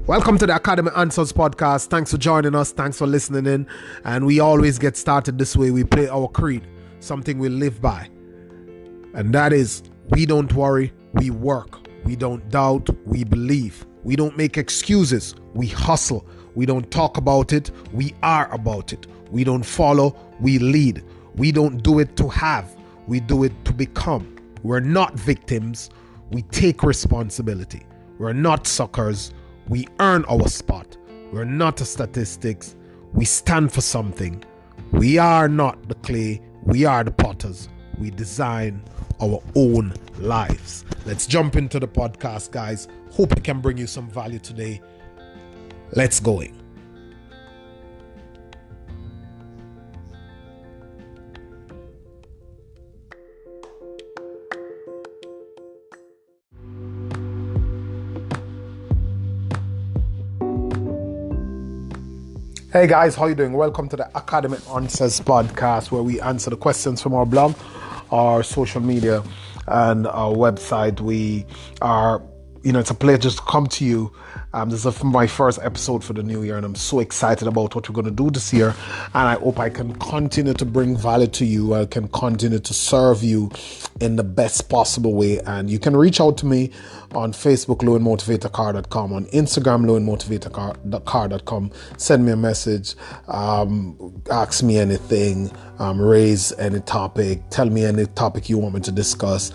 Welcome to the Academy Answers podcast. Thanks for joining us. Thanks for listening in. And we always get started this way. We play our creed, something we live by. And that is, we don't worry, we work. We don't doubt, we believe. We don't make excuses, we hustle. We don't talk about it, we are about it. We don't follow, we lead. We don't do it to have, we do it to become. We're not victims, we take responsibility. We're not suckers, we earn our spot. We're not a statistics. We stand for something. We are not the clay. We are the potters. We design our own lives. Let's jump into the podcast, guys. Hope it can bring you some value today. Let's go. Hey guys, how you doing? Welcome to the Academy Answers podcast, where we answer the questions from our blog, our social media, and our website. We are, it's a pleasure to come to you. This is my first episode for the new year, and I'm so excited about what we're going to do this year. And I hope I can continue to bring value to you. I can continue to serve you in the best possible way. And you can reach out to me on Facebook, LowenMotivatorCar.com, on Instagram, LowenMotivatorCar.com. Send me a message, ask me anything, raise any topic, tell me any topic you want me to discuss,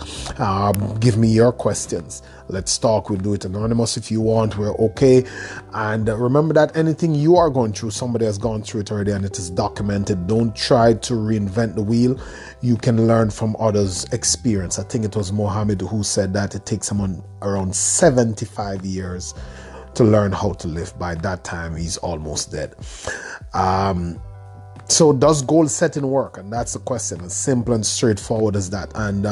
give me your questions. Let's talk. We'll do it anonymous if you want. We're okay. And remember that anything you are going through, somebody has gone through it already and it is documented. Don't try to reinvent the wheel. You can learn from others' experience. I think it was Mohammed who said that it takes someone around 75 years to learn how to live. By that time, he's almost dead. So does goal setting work? And that's the question. As simple and straightforward as that. And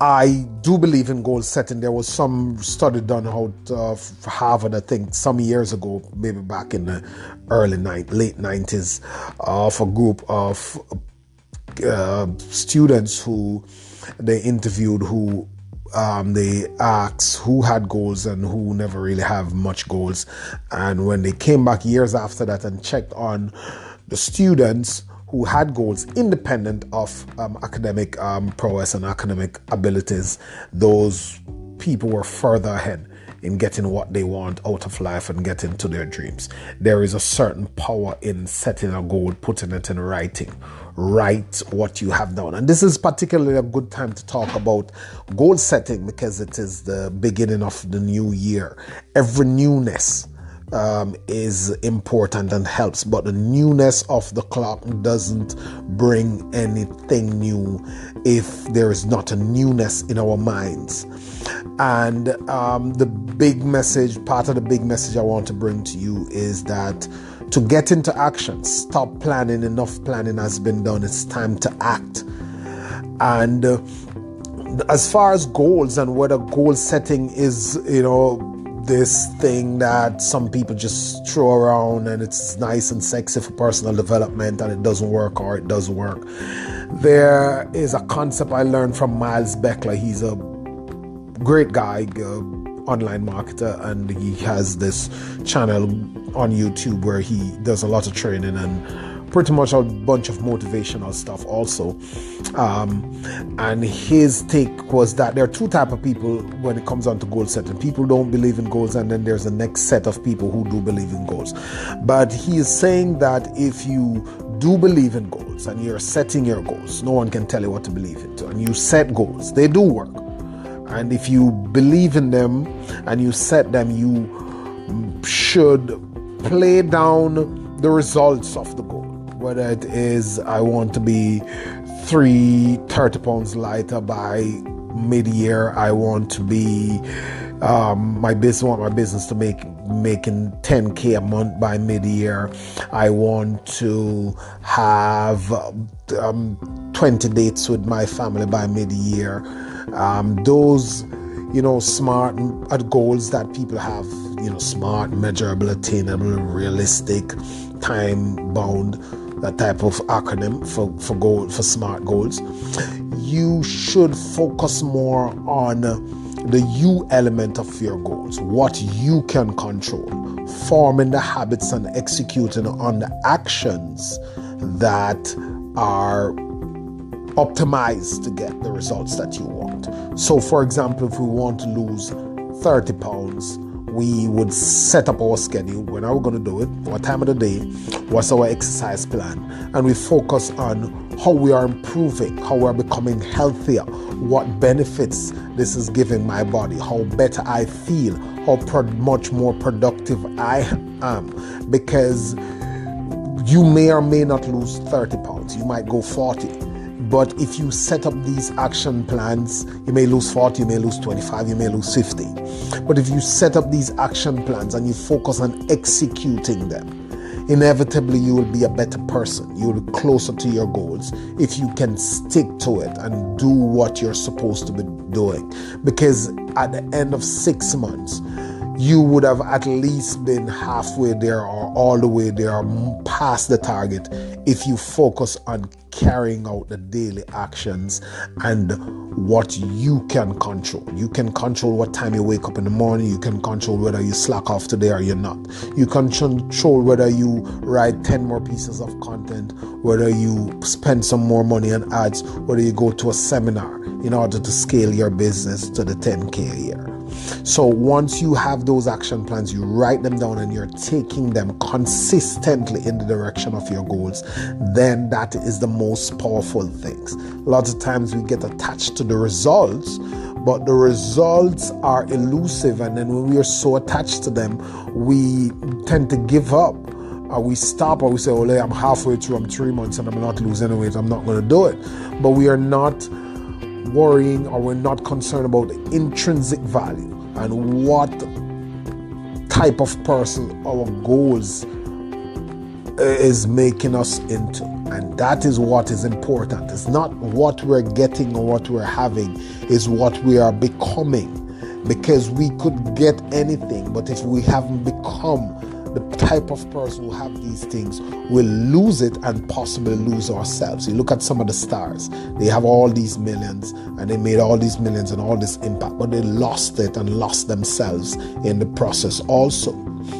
I do believe in goal setting. There was some study done out of Harvard, I think, some years ago, maybe back in the late 90s, of a group of students who they interviewed, who they asked who had goals and who never really have much goals. And when they came back years after that and checked on the students who had goals independent of academic prowess and academic abilities, those people were further ahead in getting what they want out of life and getting to their dreams. There is a certain power in setting a goal, putting it in writing. Write what you have done. And this is particularly a good time to talk about goal setting because it is the beginning of the new year. Every newness is important and helps, but the newness of the clock doesn't bring anything new if there is not a newness in our minds. And the big message, part of the big message I want to bring to you is that to get into action, stop planning. Enough planning has been done. It's time to act. And as far as goals and whether goal setting is, this thing that some people just throw around and it's nice and sexy for personal development and it doesn't work, or it does work. There is a concept I learned from Miles Beckler. He's a great guy, online marketer, and he has this channel on YouTube where he does a lot of training and pretty much a bunch of motivational stuff also. And his take was that there are two types of people when it comes on to goal setting. People don't believe in goals, and then there's the next set of people who do believe in goals. But he is saying that if you do believe in goals and you're setting your goals, no one can tell you what to believe in, and you set goals, they do work. And if you believe in them and you set them, you should play down the results of the goal. Whether it is, I want to be 30 pounds lighter by mid-year. I want to be, my business to making 10K a month by mid-year. I want to have 20 dates with my family by mid-year. Those, smart goals that people have, smart, measurable, attainable, realistic, time-bound, that type of acronym for SMART goals. You should focus more on the you element of your goals, what you can control, forming the habits and executing on the actions that are optimized to get the results that you want. So for example, if we want to lose 30 pounds, we would set up our schedule. When are we going to do it? What time of the day? What's our exercise plan? And we focus on how we are improving, how we're becoming healthier, what benefits this is giving my body, how better I feel, how much more productive I am. Because you may or may not lose 30 pounds. You might go 40. But if you set up these action plans, you may lose 40, you may lose 25, you may lose 50. But if you set up these action plans and you focus on executing them, inevitably you will be a better person. You will be closer to your goals if you can stick to it and do what you're supposed to be doing. Because at the end of 6 months, you would have at least been halfway there or all the way there or past the target if you focus on carrying out the daily actions and what you can control. You can control what time you wake up in the morning. You can control whether you slack off today or you're not. You can control whether you write 10 more pieces of content, whether you spend some more money on ads, whether you go to a seminar in order to scale your business to the 10K a year. So once you have those action plans, you write them down and you're taking them consistently in the direction of your goals, then that is the most powerful things. Lots of times we get attached to the results, but the results are elusive, and then when we are so attached to them, we tend to give up. We stop, or we say, oh, I'm halfway through, I'm 3 months and I'm not losing weight, I'm not going to do it. But we are not worrying, or we're not concerned about the intrinsic value and what type of person our goals is making us into. And that is what is important. It's not what we're getting or what we're having, is what we are becoming. Because we could get anything, but if we haven't become the type of person who have these things, will lose it and possibly lose ourselves. You look at some of the stars, they have all these millions and they made all these millions and all this impact, but they lost it and lost themselves in the process also.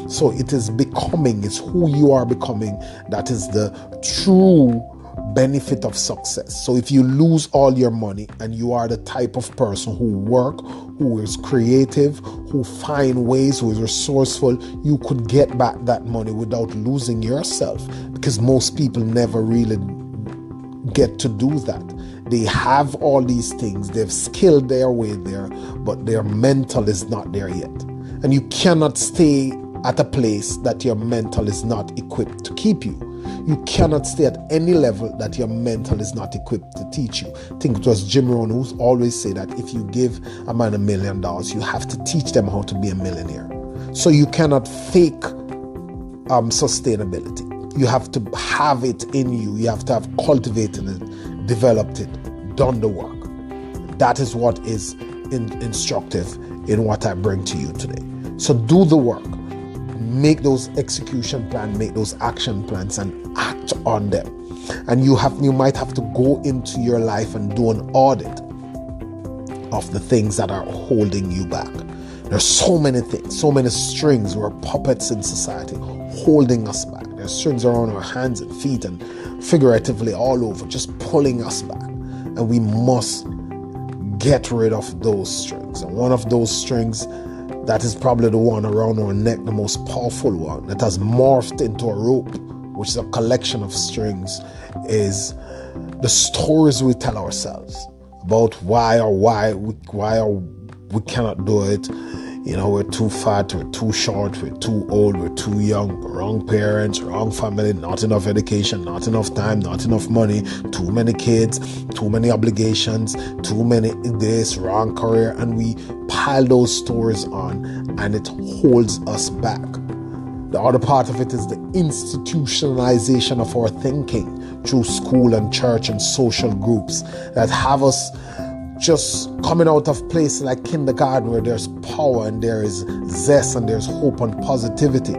So it is becoming, it's who you are becoming, that is the true benefit of success. So if you lose all your money and you are the type of person who work, who is creative, who find ways, who is resourceful, you could get back that money without losing yourself, because most people never really get to do that. They have all these things, they've skilled their way there, but their mental is not there yet. And you cannot stay at a place that your mental is not equipped to keep you. You cannot stay at any level that your mental is not equipped to teach you. I think it was Jim Rohn who always say that if you give a man $1 million, you have to teach them how to be a millionaire. So you cannot fake sustainability. You have to have it in you. You have to have cultivated it, developed it, done the work. That is what is instructive in what I bring to you today. So do the work. Make those execution plans, make those action plans, and act on them. And you might have to go into your life and do an audit of the things that are holding you back. There's so many things, so many strings. We're puppets in society holding us back. There's strings around our hands and feet and figuratively all over, just pulling us back. And we must get rid of those strings. And one of those strings, that is probably the one around our neck, the most powerful one, that has morphed into a rope, which is a collection of strings, is the stories we tell ourselves about why we cannot do it. You know, we're too fat, we're too short, we're too old, we're too young, wrong parents, wrong family, not enough education, not enough time, not enough money, too many kids, too many obligations, too many this, wrong career, and we pile those stories on, and it holds us back. The other part of it is the institutionalization of our thinking through school and church and social groups that have us just coming out of places like kindergarten where there's power and there is zest and there's hope and positivity.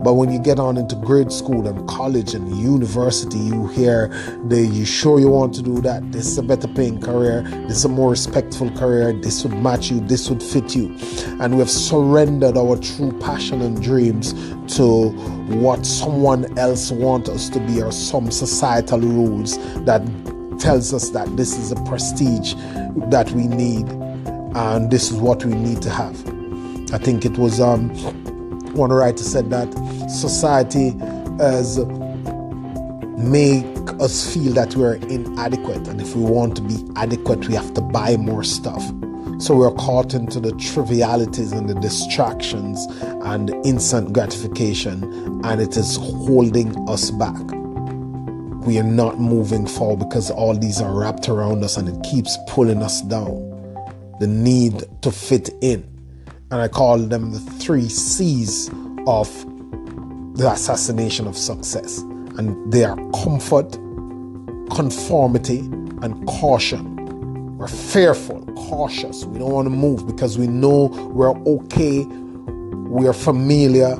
But when you get on into grade school and college and university, you hear you sure you want to do that? This is a better paying career. This is a more respectful career. This would match you. This would fit you. And we have surrendered our true passion and dreams to what someone else wants us to be, or some societal rules that tells us that this is a prestige that we need and this is what we need to have. I think it was one writer said that society has make us feel that we're inadequate, and if we want to be adequate we have to buy more stuff. So we're caught into the trivialities and the distractions and the instant gratification, and it is holding us back. We are not moving forward because all these are wrapped around us and it keeps pulling us down. The need to fit in. And I call them the 3 C's of the assassination of success. And they are comfort, conformity, and caution. We're fearful, cautious. We don't want to move because we know we're okay. We're familiar.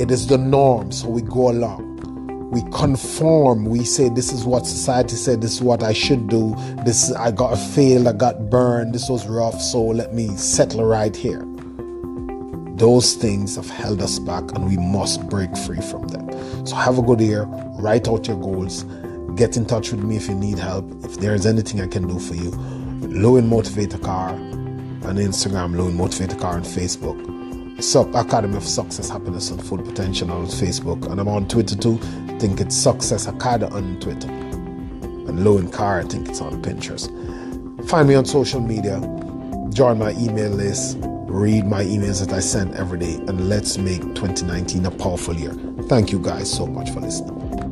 It is the norm, so we go along. We conform. We say this is what society said. This is what I should do. I got failed. I got burned. This was rough. So let me settle right here. Those things have held us back, and we must break free from them. So have a good year. Write out your goals. Get in touch with me if you need help. If there is anything I can do for you. Lowen Motivator Car on Instagram. Lowen Motivator Car on Facebook. Academy of Success, Happiness and Full Potential on Facebook, and I'm on Twitter too. I think it's Success Academy on Twitter, and Lowen Car, I think it's on Pinterest. Find me on social media, join my email list, read my emails that I send every day, and let's make 2019 a powerful year. Thank you guys so much for listening.